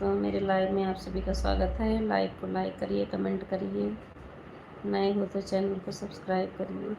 तो मेरे लाइव में आप सभी का स्वागत है। लाइव को लाइक करिए, कमेंट करिए, नए हो तो चैनल को सब्सक्राइब करिए।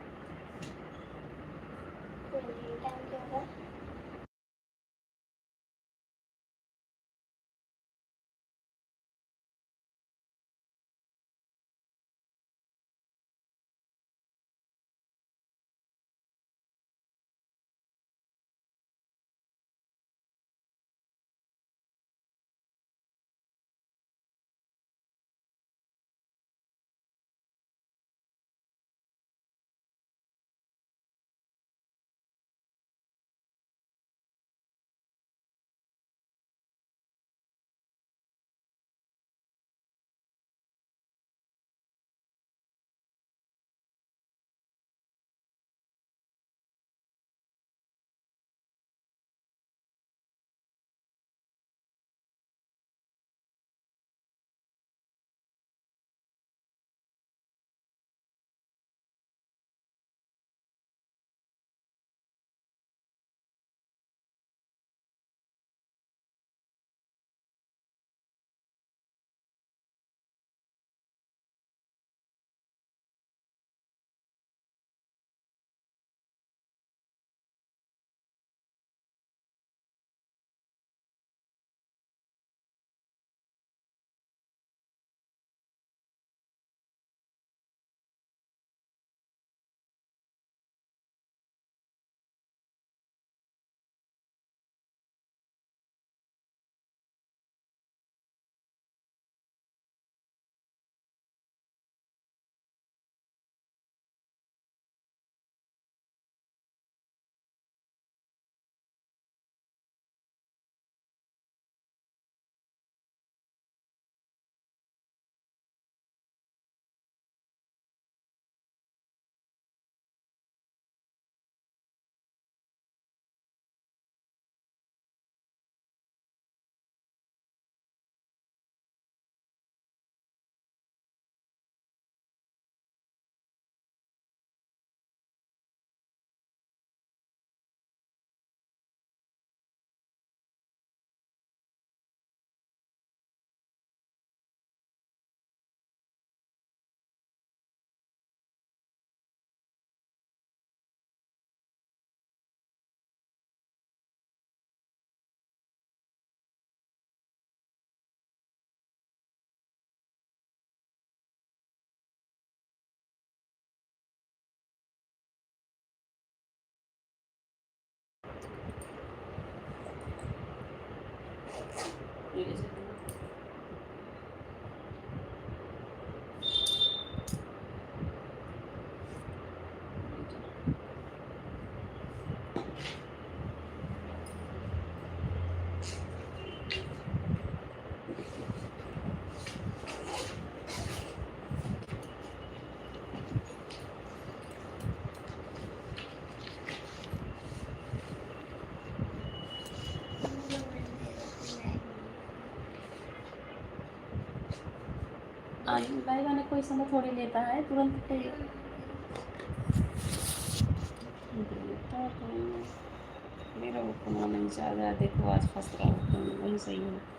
लाइव आने कोई समय थोड़ी लेता है, तुरंत मेरा वो नहीं चाह रहा। देखो आज फंस रहा हूँ, वही सही है।